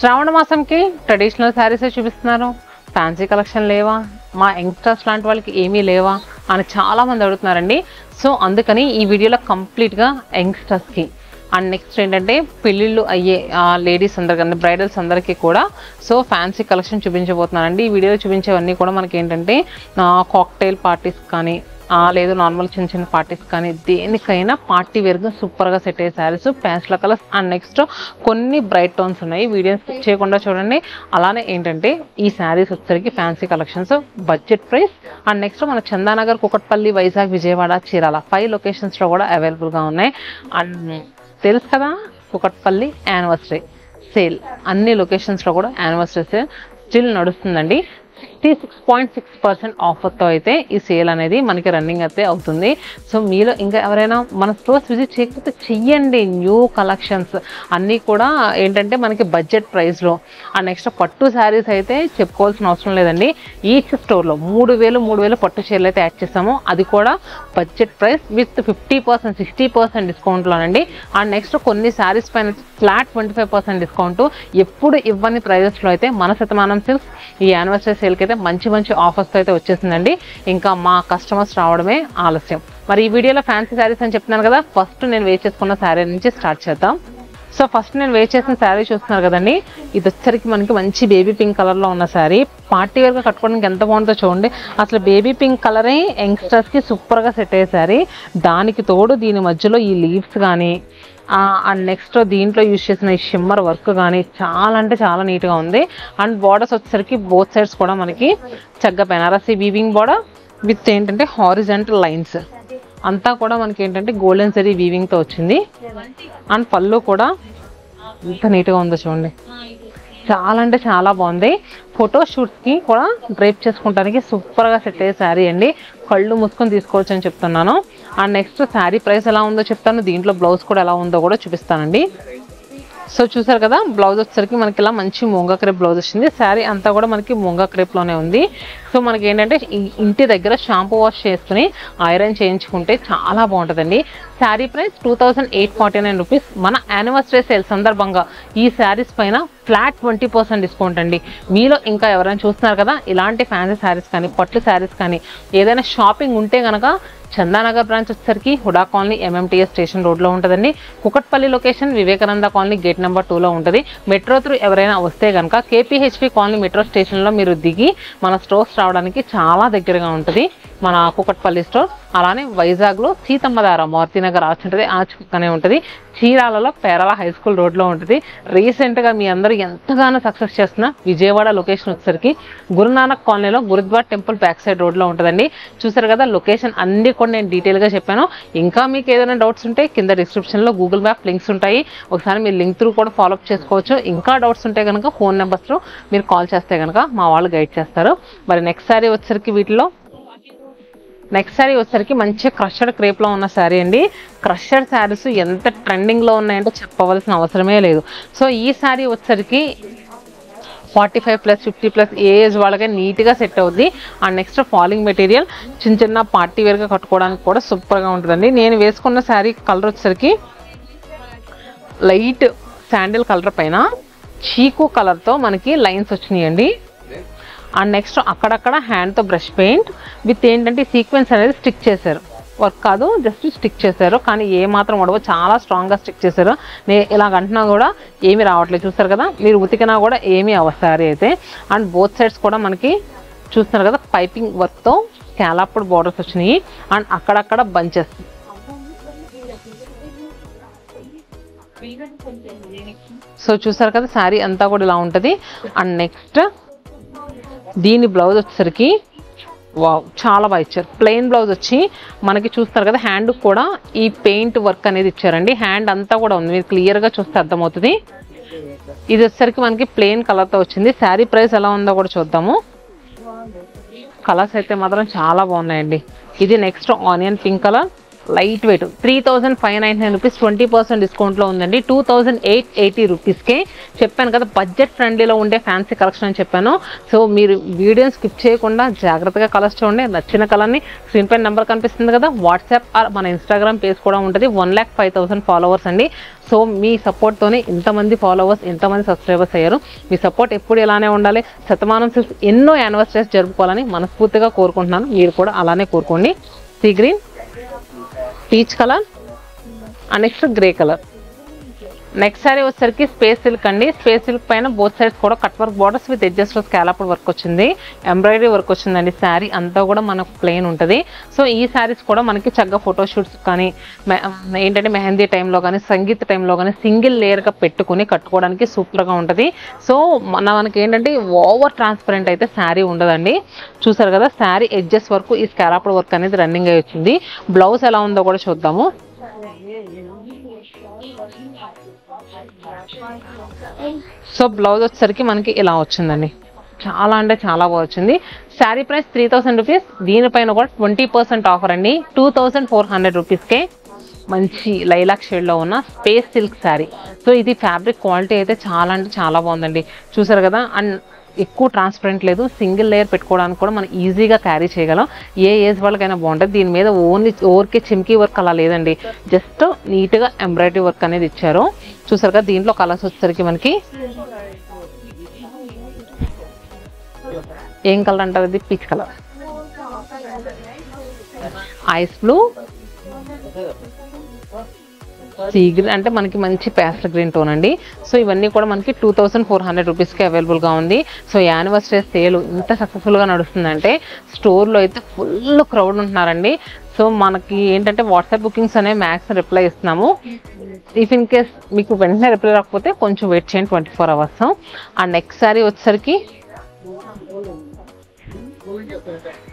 శ్రావణ మాసంకి traditional శారీసే చూపిస్తున్నారు, fancy collection లేవా, మా యంగ్స్టర్స్ లాంటి వాళ్ళకి ఏమీ లేవా అని చాలామంది అడుగుతున్నారండి. సో అందుకని ఈ వీడియోలో కంప్లీట్గా యంగ్స్టర్స్కి అండ్ నెక్స్ట్ ఏంటంటే పెళ్ళిళ్ళు అయ్యే లేడీస్ అందరికీ బ్రైడల్స్ అందరికీ కూడా సో ఫ్యాన్సీ కలెక్షన్ చూపించబోతున్నానండి. ఈ వీడియోలో చూపించేవన్నీ కూడా మనకి ఏంటంటే కాక్టైల్ పార్టీస్ కానీ లేదు నార్మల్ చిన్న చిన్న పార్టీస్ కానీ దేనికైనా పార్టీ వేర్గా సూపర్గా సెట్ అయ్యే శారీస్ ప్యాస్ల కలర్స్ అండ్ నెక్స్ట్ కొన్ని బ్రైట్ టోన్స్ ఉన్నాయి. వీడియోస్ చేయకుండా చూడండి. అలానే ఏంటంటే ఈ శారీస్ వచ్చేసరికి fancy collections budget price and next మన చందానగర్, కుకట్పల్లి, వైజాగ్, విజయవాడ, చీరాల 5 లొకేషన్స్లో కూడా అవైలబుల్గా ఉన్నాయి. అండ్ తెలుసు కదా కుకట్పల్లి యానివర్సరీ సేల్ అన్ని లొకేషన్స్లో కూడా యానివర్సరీ సేల్ స్టిల్ నడుస్తుందండి. 66.6% ఆఫర్తో అయితే ఈ సేల్ అనేది మనకి రన్నింగ్ అయితే అవుతుంది. సో మీలో ఇంకా ఎవరైనా మన స్టోర్స్ విజిట్ చేయకపోతే చెయ్యండి. న్యూ కలెక్షన్స్ అన్నీ కూడా ఏంటంటే మనకి బడ్జెట్ ప్రైస్లో అండ్ నెక్స్ట్ పట్టు శారీస్ అయితే చెప్పుకోవాల్సిన అవసరం లేదండి. ఈచ్ స్టోర్లో 3000 పట్టు చీరలు అయితే యాడ్ చేస్తాము. అది కూడా బడ్జెట్ ప్రైస్ విత్ 50%, 60% డిస్కౌంట్లోనండి. అండ్ నెక్స్ట్ కొన్ని శారీస్ పైన ఫ్లాట్ 25% డిస్కౌంట్ ఎప్పుడు ఇవ్వని ప్రైజెస్లో అయితే మన శతమానం సిల్క్స్ ఈ యానివర్సరీ సేల్కి అయితే మంచి మంచి ఆఫర్స్తో అయితే వచ్చేసిందండి. ఇంకా మా కస్టమర్స్ రావడమే ఆలస్యం. మరి ఈ వీడియోలో ఫ్యాన్సీ శారీస్ అని చెప్తున్నాను కదా, ఫస్ట్ నేను వేర్ చేసుకున్న శారీ నుంచి స్టార్ట్ చేద్దాం. సో ఫస్ట్ నేను వేర్ చేసిన శారీ చూస్తున్నారు కదండి, ఇది వచ్చరికి మనకి మంచి బేబీ పింక్ కలర్లో ఉన్న శారీ. పార్టీ వేర్గా కట్టుకోవడానికి ఎంత బాగుంటుందో చూడండి. అసలు బేబీ పింక్ కలరే యంగ్స్టర్స్కి సూపర్గా సెట్ అయ్యే శారీ. దానికి తోడు దీని మధ్యలో ఈ లీవ్స్ కానీ అండ్ నెక్స్ట్ దీంట్లో యూజ్ చేసిన ఈ షిమ్మర్ వర్క్ కానీ చాలా అంటే చాలా నీట్గా ఉంది. అండ్ బార్డర్స్ వచ్చేసరికి బోత్ సైడ్స్ కూడా మనకి చక్కగా బెనారసీ వీవింగ్ బార్డర్ విత్ ఏంటంటే హారిజాంటల్ లైన్స్ అంతా కూడా మనకి ఏంటంటే గోల్డెన్ జరీ వీవింగ్తో వచ్చింది. అండ్ పళ్ళు కూడా ఎంత నీట్గా ఉందో చూడండి, చాలా అంటే చాలా బాగుంది. ఫోటోషూట్స్కి కూడా డ్రైప్ చేసుకుంటానికి సూపర్గా సెట్ అయ్యే శారీ అండి. కళ్ళు మూసుకొని తీసుకోవచ్చు అని చెప్తున్నాను. అండ్ నెక్స్ట్ శారీ ప్రైస్ ఎలా ఉందో చెప్తాను, దీంట్లో బ్లౌజ్ కూడా ఎలా ఉందో కూడా చూపిస్తానండి. సో చూసారు కదా, బ్లౌజ్ వచ్చేసరికి మనకి ఇలా మంచి మూంగా క్రేప్ బ్లౌజ్ వచ్చింది. శారీ అంతా కూడా మనకి మూంగా క్రేప్లోనే ఉంది. సో మనకి ఏంటంటే ఇంటి దగ్గర షాంపూ వాష్ చేసుకుని ఐరన్ చేయించుకుంటే చాలా బాగుంటుందండి. Sari price 2849 rupees. మన యానివర్సరీ సేల్ సందర్భంగా ఈ శారీస్ పైన ఫ్లాట్ 20% డిస్కౌంట్ అండి. మీలో ఇంకా ఎవరైనా చూస్తున్నారు కదా ఇలాంటి ఫ్యాన్సీ శారీస్ కానీ పట్టు శారీస్ కానీ ఏదైనా షాపింగ్ ఉంటే కనుక చందానగర్ బ్రాంచ్ వచ్చేసరికి హుడా కాలనీ MMTS స్టేషన్ రోడ్లో ఉంటుందండి. Kukatpally location Vivekananda colony gate number 2లో ఉంటుంది. మెట్రో త్రూ ఎవరైనా వస్తే కనుక KPHP కాలనీ మెట్రో స్టేషన్లో మీరు దిగి మన స్టోర్స్ రావడానికి చాలా దగ్గరగా ఉంటుంది మన కుకట్పల్లి స్టోర్. అలానే వైజాగ్లో సీతమ్మధార మారుతినగర్ ఆర్చ్ ఉంటుంది, ఆర్చ్ పక్కనే ఉంటుంది. చీరాలలో పేరాల హై స్కూల్ రోడ్లో ఉంటుంది. రీసెంట్గా మీ అందరూ ఎంతగానో సక్సెస్ చేస్తున్న విజయవాడ లొకేషన్ వచ్చేసరికి గురునానక్ కాలనీలో గురుద్వార్ టెంపుల్ బ్యాక్ సైడ్ రోడ్లో ఉంటుందండి. చూసారు కదా లొకేషన్ అన్ని కూడా నేను డీటెయిల్గా చెప్పాను. ఇంకా మీకు ఏదైనా డౌట్స్ ఉంటే కింద డిస్క్రిప్షన్లో గూగుల్ మ్యాప్ లింక్స్ ఉంటాయి, ఒకసారి మీరు లింక్ త్రూ కూడా ఫాలోఅప్ చేసుకోవచ్చు. ఇంకా డౌట్స్ ఉంటే కనుక ఫోన్ నెంబర్స్లో మీరు కాల్ చేస్తే కనుక మా వాళ్ళు గైడ్ చేస్తారు. మరి నెక్స్ట్ శారీ వచ్చేసరికి నెక్స్ట్ శారీ వచ్చేసరికి మంచి క్రషర్ క్రేప్లో ఉన్న శారీ అండి. క్రషర్ శారీస్ ఎంత ట్రెండింగ్లో ఉన్నాయంటే చెప్పవలసిన అవసరమే లేదు. సో ఈ శారీ వచ్చేసరికి 45+, 50+ ఏజ్ వాళ్ళకే నీట్గా సెట్ అవుద్ది. అండ్ నెక్స్ట్ ఫాలింగ్ మెటీరియల్ చిన్న చిన్న పార్టీ వేర్గా కట్టుకోవడానికి కూడా సూపర్గా ఉంటుందండి. నేను వేసుకున్న శారీ కలర్ వచ్చేసరికి లైట్ శాండిల్ కలర్ పైన చీకు కలర్తో మనకి లైన్స్ వచ్చినాయండి. అండ్ నెక్స్ట్ అక్కడక్కడ హ్యాండ్తో బ్రష్ పెయింట్ విత్ ఏంటంటే సీక్వెన్స్ అనేది స్టిక్ చేశారు. వర్క్ కాదు, జస్ట్ స్టిక్ చేశారు. కానీ ఏ మాత్రం ఉడవ చాలా స్ట్రాంగ్గా స్టిక్ చేశారు. ఇలాగ అంటున్నా కూడా ఏమీ రావట్లేదు. చూస్తారు కదా, మీరు ఉతికినా కూడా ఏమీ అవసరం అయితే. అండ్ బోత్ సైడ్స్ కూడా మనకి చూస్తున్నారు కదా పైపింగ్ వర్క్తో స్కాలప్డ్ బార్డర్స్ వచ్చినాయి. అండ్ అక్కడక్కడ బంచెస్. సో చూసారు కదా శారీ అంతా కూడా ఇలా ఉంటుంది. అండ్ నెక్స్ట్ దీని బ్లౌజ్ వచ్చేసరికి వావ్ చాలా బాగా ఇచ్చారు. ప్లెయిన్ బ్లౌజ్ వచ్చి మనకి చూస్తారు కదా హ్యాండ్ కూడా ఈ పెయింట్ వర్క్ అనేది ఇచ్చారండి. హ్యాండ్ అంతా కూడా ఉంది, మీరు క్లియర్గా చూస్తే అర్థమవుతుంది. ఇది వచ్చేసరికి మనకి ప్లెయిన్ కలర్తో వచ్చింది. శారీ ప్రైస్ ఎలా ఉందో కూడా చూద్దాము. కలర్స్ అయితే మాత్రం చాలా బాగున్నాయండి. ఇది next onion pink colour light weight 3599 rupees 20% డిస్కౌంట్లో ఉందండి. 2880 రూపీస్కే చెప్పాను కదా, బడ్జెట్ ఫ్రెండ్లీలో ఉండే ఫ్యాన్సీ కలెక్షన్ అని చెప్పాను. సో మీరు వీడియోని స్కిప్ చేయకుండా జాగ్రత్తగా కలర్స్ చూడండి. నచ్చిన కలర్ని స్క్రీన్ పైన నెంబర్ కనిపిస్తుంది కదా, వాట్సాప్ మన ఇన్స్టాగ్రామ్ పేజ్ కూడా ఉంటుంది. 1,05,000 ఫాలోవర్స్ అండి. సో మీ సపోర్ట్తోనే ఇంతమంది ఫాలోవర్స్, ఎంతమంది సబ్స్క్రైబర్స్ అయ్యారు. మీ సపోర్ట్ ఎప్పుడు ఇలానే ఉండాలి. శతమానం సిల్క్స్ ఎన్నో యానివర్సరీస్ జరుపుకోవాలని మనస్ఫూర్తిగా కోరుకుంటున్నాను. మీరు కూడా అలానే కోరుకోండి. Sea green, peach colour and next grey colour. Next sorry వచ్చేసరికి స్పేస్ సిల్క్ అండి. స్పేస్ సిల్క్ పైన బోత్ సైడ్స్ కూడా cut work borders with edges లో స్కాలప్ వర్క్ వచ్చింది, ఎంబ్రాయిడరీ వర్క్ వచ్చిందండి. శారీ అంతా కూడా మనకు ప్లెయిన్ ఉంటుంది. సో ఈ శారీస్ కూడా మనకి చక్కగా ఫోటోషూట్స్ కానీ ఏంటంటే మెహందీ టైంలో కానీ సంగీత్ టైంలో కానీ సింగిల్ లేయర్గా పెట్టుకుని కట్టుకోవడానికి సూపర్గా ఉంటుంది. సో మనకి ఏంటంటే ఓవర్ ట్రాన్స్పరెంట్ అయితే శారీ ఉండదండి. చూసారు కదా, శారీ ఎడ్జెస్ వరకు ఈ స్కాలప్ వర్క్ అనేది రన్నింగ్ అయి వచ్చింది. బ్లౌజ్ ఎలా ఉందో కూడా చూద్దాము. సో బ్లౌజ్ వచ్చేసరికి మనకి ఇలా వచ్చిందండి. చాలా అంటే చాలా బాగా వచ్చింది. Sari price 3000 rupees. దీనిపైన కూడా 20% ఆఫర్ అండి. 2400 రూపీస్కే మంచి లైలాక్ షేడ్లో ఉన్న స్పేస్ సిల్క్ శారీ. సో ఇది ఫ్యాబ్రిక్ క్వాలిటీ అయితే చాలా అంటే చాలా బాగుందండి. చూసారు కదా, అండ్ ఎక్కువ ట్రాన్స్పరెంట్ లేదు. సింగిల్ లేయర్ పెట్టుకోవడానికి కూడా మనం ఈజీగా క్యారీ చేయగలం. ఏ ఏజ్ వాళ్ళకైనా బాగుంటుంది. దీని మీద ఓవర్కే చిమ్కీ వర్క్ అలా లేదండి, జస్ట్ నీట్గా ఎంబ్రాయిడరీ వర్క్ అనేది ఇచ్చారు. చూసారు కదా, దీంట్లో కలర్స్ వచ్చేసరికి మనకి ఏం కలర్ అంటారు, ఇది peach colour, ice blue, sea green అంటే మనకి మంచి పేస్టల్ గ్రీన్ టోన్ అండి. సో ఇవన్నీ కూడా మనకి 2400 రూపీస్కి అవైలబుల్గా ఉంది. సో యానివర్సరీ సేల్ ఇంత సక్సెస్ఫుల్గా నడుస్తుందంటే స్టోర్లో అయితే ఫుల్ క్రౌడ్ ఉంటున్నారండి. సో మనకి ఏంటంటే వాట్సాప్ బుకింగ్స్ అనేవి మ్యాక్స్ రిప్లై ఇస్తున్నాము. ఇఫ్ ఇన్ కేస్ మీకు వెంటనే రిప్లై రాకపోతే కొంచెం వెయిట్ చేయండి 24 అవర్స్. అండ్ నెక్స్ట్ శారీ వచ్చేసరికి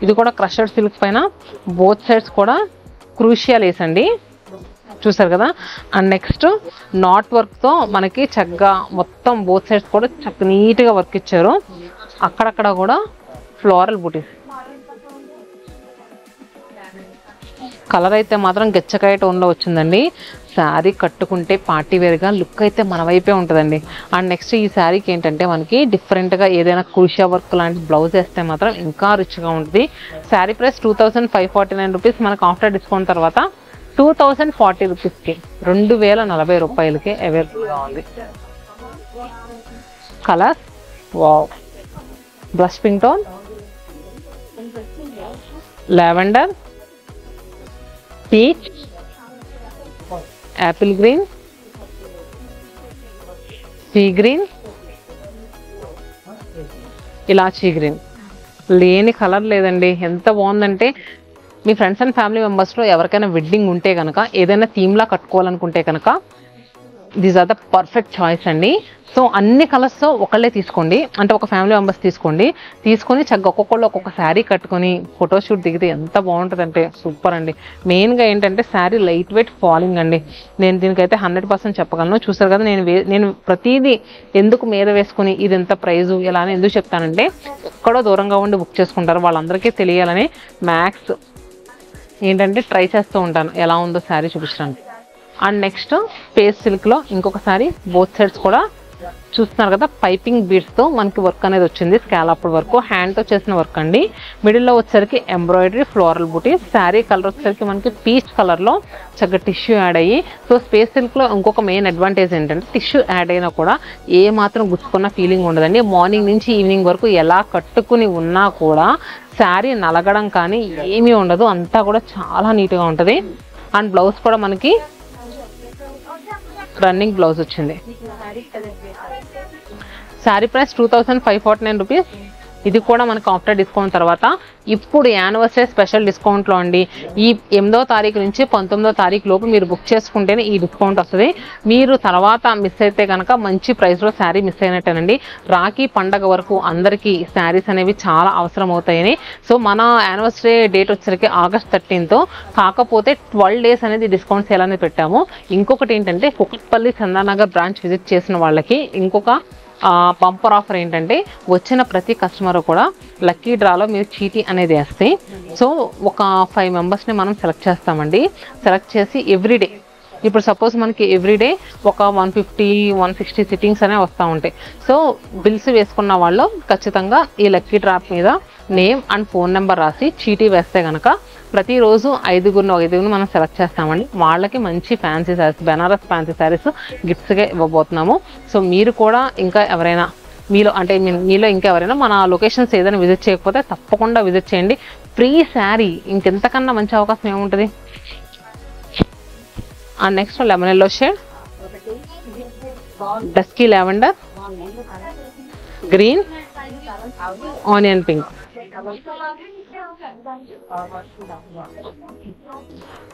ఇది కూడా క్రషర్ సిల్క్ పైన బోత్ సైడ్స్ కూడా క్రూషియల్ వేసండి. చూసారు కదా, అండ్ నెక్స్ట్ నాట్ వర్క్తో మనకి చక్కగా మొత్తం బోత్ సైడ్స్ కూడా చక్క నీట్గా వర్క్ ఇచ్చారు. అక్కడక్కడ కూడా ఫ్లోరల్ బూటీస్. కలర్ అయితే మాత్రం గెచ్చకాయ టోన్లో వచ్చిందండి. శారీ కట్టుకుంటే పార్టీ వేర్గా లుక్ అయితే మన వైపే ఉంటుందండి. అండ్ నెక్స్ట్ ఈ శారీకి ఏంటంటే మనకి డిఫరెంట్గా ఏదైనా క్రూషియా వర్క్ లాంటి బ్లౌజ్ వేస్తే మాత్రం ఇంకా రిచ్గా ఉంటుంది. Sari price 2549 rupees. మనకు ఆఫ్టర్ డిస్కౌంట్ తర్వాత 2040 రూపీస్కి 2040 రూపాయలకి అవైలబుల్గా ఉంది. Colours wow, blush pink tone, lavender, peach, apple green, sea green, ilaichi green. లేని కలర్ లేదండి. ఎంత బాగుందంటే మీ ఫ్రెండ్స్ అండ్ ఫ్యామిలీ మెంబర్స్లో ఎవరికైనా వెడ్డింగ్ ఉంటే కనుక, ఏదైనా థీమ్లా కట్టుకోవాలనుకుంటే కనుక these are the perfect choice అండి. సో అన్ని కలర్స్ ఒకళ్ళే తీసుకోండి, అంటే ఒక ఫ్యామిలీ మెంబర్స్ తీసుకొని చక్కగా ఒక్కొక్కళ్ళు ఒక్కొక్క శారీ కట్టుకొని ఫోటోషూట్ దిగితే ఎంత బాగుంటుందంటే సూపర్ అండి. మెయిన్గా ఏంటంటే శారీ లైట్ వెయిట్ ఫాలింగ్ అండి. నేను దీనికైతే 100% చెప్పగలను. చూసారు కదా, నేను ప్రతిదీ ఎందుకు మీద వేసుకుని ఇది ఎంత ప్రైజు ఇలా అని ఎందుకు చెప్తానంటే, ఎక్కడో దూరంగా ఉండి బుక్ చేసుకుంటారు, వాళ్ళందరికీ తెలియాలని మ్యాక్స్ ఏంటంటే ట్రై చేస్తూ ఉంటాను ఎలా ఉందో శారీ చూపించడానికి. అండ్ నెక్స్ట్ స్పేస్ సిల్క్లో ఇంకొక శారీ, బోత్ సైడ్స్ కూడా చూస్తున్నారు కదా, పైపింగ్ బీడ్స్తో మనకి వర్క్ అనేది వచ్చింది. స్కాలప్ వర్క్, హ్యాండ్తో చేసిన వర్క్ అండి. మిడిల్లో వచ్చేసరికి ఎంబ్రాయిడరీ, ఫ్లోరల్ బూటీ. శారీ కలర్ వచ్చేసరికి మనకి పీచ్ కలర్లో చక్కగా టిష్యూ యాడ్ అయ్యి. సో స్పేస్ సిల్క్లో ఇంకొక మెయిన్ అడ్వాంటేజ్ ఏంటంటే టిష్యూ యాడ్ అయినా కూడా ఏ మాత్రం గుచ్చుకున్న ఫీలింగ్ ఉండదండి. మార్నింగ్ నుంచి ఈవినింగ్ వరకు ఎలా కట్టుకుని ఉన్నా కూడా శారీ నలగడం కానీ ఏమీ ఉండదు. అంతా కూడా చాలా నీట్గా ఉంటుంది. అండ్ బ్లౌజ్ కూడా మనకి రన్నింగ్ బ్లౌజ్ వచ్చింది. Sari price 2549 rupees. ఇది కూడా మనకు ఆఫ్టర్ డిస్కౌంట్ తర్వాత ఇప్పుడు యానివర్సరీ స్పెషల్ డిస్కౌంట్లో అండి. ఈ 8వ తారీఖు నుంచి 19వ తారీఖు లోపు మీరు బుక్ చేసుకుంటేనే ఈ డిస్కౌంట్ వస్తుంది. మీరు తర్వాత మిస్ అయితే కనుక మంచి ప్రైస్లో శారీ మిస్ అయినట్టేనండి. రాఖీ పండగ వరకు అందరికీ శారీస్ అనేవి చాలా అవసరం అవుతాయని. సో మన యానివర్సరీ డేట్ వచ్చేసరికి ఆగస్ట్ 13th. కాకపోతే 12 days అనేది డిస్కౌంట్ సేల్ అనేది పెట్టాము. ఇంకొకటి ఏంటంటే కుకట్పల్లి చందానగర్ బ్రాంచ్ విజిట్ చేసిన వాళ్ళకి ఇంకొక బంపర్ ఆఫర్ ఏంటంటే వచ్చిన ప్రతి కస్టమర్ కూడా లక్కీ డ్రాలో మీరు చీటీ అనేది వేస్తే సో ఒక 5 మెంబర్స్ని మనం సెలెక్ట్ చేస్తామండి. సెలెక్ట్ చేసి ఎవ్రీడే ఇప్పుడు సపోజ్ మనకి ఎవ్రీడే ఒక 150-160 సిట్టింగ్స్ అనేవి వస్తూ ఉంటాయి. సో బిల్స్ వేసుకున్న వాళ్ళు ఖచ్చితంగా ఈ లక్కీ డ్రాప్ మీద నేమ్ అండ్ ఫోన్ నెంబర్ రాసి చీటీ వేస్తే కనుక ప్రతిరోజు 5 మనం సెలెక్ట్ చేస్తామండి. వాళ్ళకి మంచి ఫ్యాన్సీ శారీస్, బెనారస్ ఫ్యాన్సీ శారీస్ గిఫ్ట్స్గా ఇవ్వబోతున్నాము. సో మీరు కూడా ఇంకా ఎవరైనా మీలో ఇంకా ఎవరైనా మన లొకేషన్స్ ఏదైనా విజిట్ చేయకపోతే తప్పకుండా విజిట్ చేయండి. ఫ్రీ శారీ ఇంకెంతకన్నా మంచి అవకాశం ఏముంటుంది. And next lemon yellow shade, dusky lavender, green, onion pink.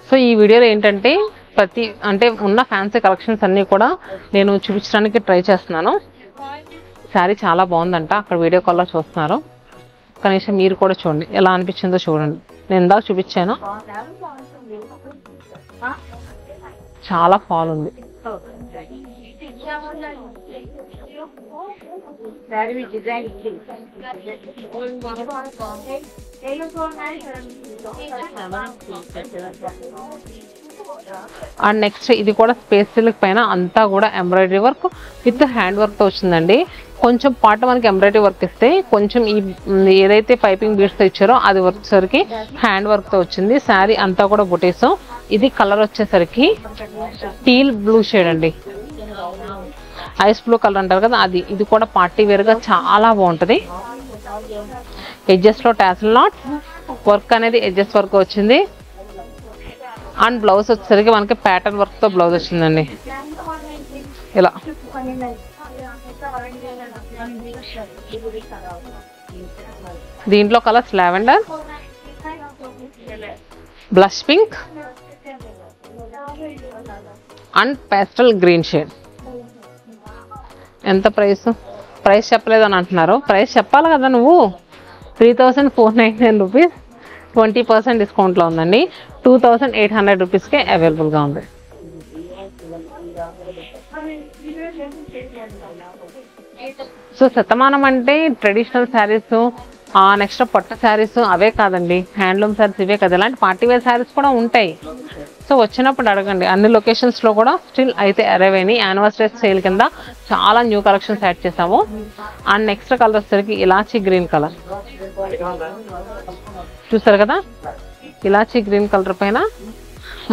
So ఈ వీడియోలో ఏంటంటే ఉన్న ఫ్యాన్సీ కలెక్షన్స్ అన్నీ కూడా నేను చూపించడానికి ట్రై చేస్తున్నాను. శారీ చాలా బాగుందంట, అక్కడ వీడియో కాల్లో చూస్తున్నారు. కనీసం మీరు కూడా చూడండి, ఎలా అనిపించిందో చూడండి. నేను ఇందాక చూపించాను, చాలా ఫాల్ ఉంది. అండ్ నెక్స్ట్ ఇది కూడా స్పేస్ సిల్క్ పైన అంతా కూడా embroidery work with hand work తో వచ్చిందండి. కొంచెం పాట మనకి ఎంబ్రాయిడరీ వర్క్ ఇస్తే కొంచెం ఈ ఏదైతే పైపింగ్ బీడ్స్ తో ఇచ్చారో అది వచ్చేసరికి హ్యాండ్ వర్క్ తో వచ్చింది. శారీ అంతా కూడా బుటీస్. ఇది కలర్ వచ్చేసరికి టీల్ బ్లూ షేడ్ అండి, ఐస్ బ్లూ కలర్ అంటారు కదా అది. ఇది కూడా పార్టీ వేర్ గా చాలా బాగుంటది. ఎడ్జెస్ లో టాసిల్ నాట్ వర్క్ అనేది ఎడ్జెస్ వర్క్ వచ్చింది. అండ్ బ్లౌజ్ వచ్చేసరికి మనకి ప్యాటర్న్ వర్క్ తో బ్లౌజ్ వచ్చిందండి. ఇలా దీంట్లో colours lavender, blush pink and pastel green shade. ఎంత ప్రైస్ చెప్పలేదని అంటున్నారు. ప్రైస్ చెప్పాలి కదా నువ్వు. 3,499 రూపీస్ 20% డిస్కౌంట్లో ఉందండి. 2,800 రూపీస్కే అవైలబుల్గా ఉంది. సో శతమానం అంటే ట్రెడిషనల్ శారీస్, నెక్స్ట్ పట్టు శారీస్ అవే కాదండి, హ్యాండ్లూమ్ శారీస్ ఇవే కదా, ఇలాంటి పార్టీ వేర్ శారీస్ కూడా ఉంటాయి. సో వచ్చినప్పుడు అడగండి. అన్ని లొకేషన్స్లో కూడా స్టిల్ అయితే అరైవ్ అయినాయి. యానివర్సరీ సేల్ కింద చాలా న్యూ కలెక్షన్స్ యాడ్ చేసాము. అండ్ నెక్స్ట్ కలర్ వచ్చేసరికి ఇలాచీ గ్రీన్ కలర్ చూసారు కదా. ఇలాచీ గ్రీన్ కలర్ పైన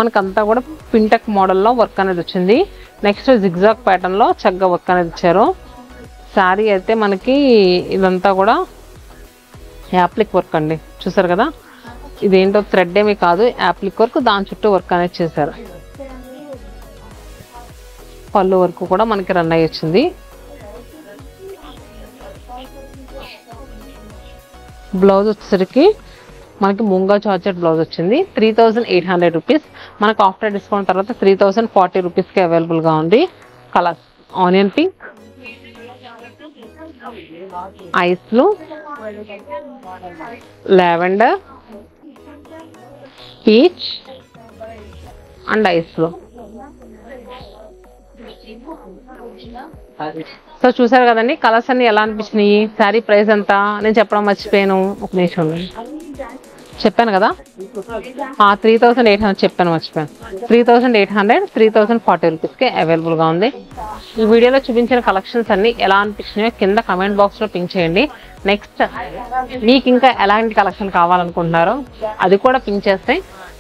మనకంతా కూడా పింటెక్ మోడల్లో వర్క్ అనేది వచ్చింది. నెక్స్ట్ జిగ్జాగ్ ప్యాటర్న్లో చక్కగా వర్క్ అనేది ఇచ్చారు. శారీ అయితే మనకి ఇదంతా కూడా యాప్లిక్ వర్క్ అండి, చూసారు కదా. ఇదేంటో థ్రెడ్ ఏమీ కాదు, యాప్లిక్ వర్క్, దాని చుట్టూ వర్క్ అనేది చేశారు. పళ్ళు వర్క్ కూడా మనకి రన్ అయ్యి వచ్చింది. బ్లౌజ్ వచ్చేసరికి మనకి ముంగా జార్జెట్ బ్లౌజ్ వచ్చింది. 3,800 రూపీస్. మనకు ఆఫ్టర్ డిస్కౌంట్ తర్వాత 3,040 రూపీస్కి అవైలబుల్గా ఉంది. Colours onion pink, ice blue, lavender, peach and ice blue. So చూసారు కదండి కలర్స్ అన్ని ఎలా అనిపించినాయి. శారీ ప్రైస్ ఎంత నేను చెప్పడం మర్చిపోయాను, ఒక నిమిషం చెప్పాను కదా. 3,800 చెప్పాను, మర్చిపోయాను. 3,800 3,040 రూపీస్కి అవైలబుల్గా ఉంది. ఈ వీడియోలో చూపించిన కలెక్షన్స్ అన్ని ఎలా అనిపించినాయో కింద కమెంట్ బాక్స్లో పింక్ చేయండి. నెక్స్ట్ మీకు ఇంకా ఎలాంటి కలెక్షన్ కావాలనుకుంటున్నారో అది కూడా పింక్ చేస్తే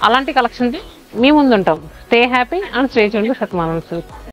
అలాంటి కలెక్షన్స్ మీ ముందు ఉంటాం. Stay happy and stay tuned to Shatamanam silks.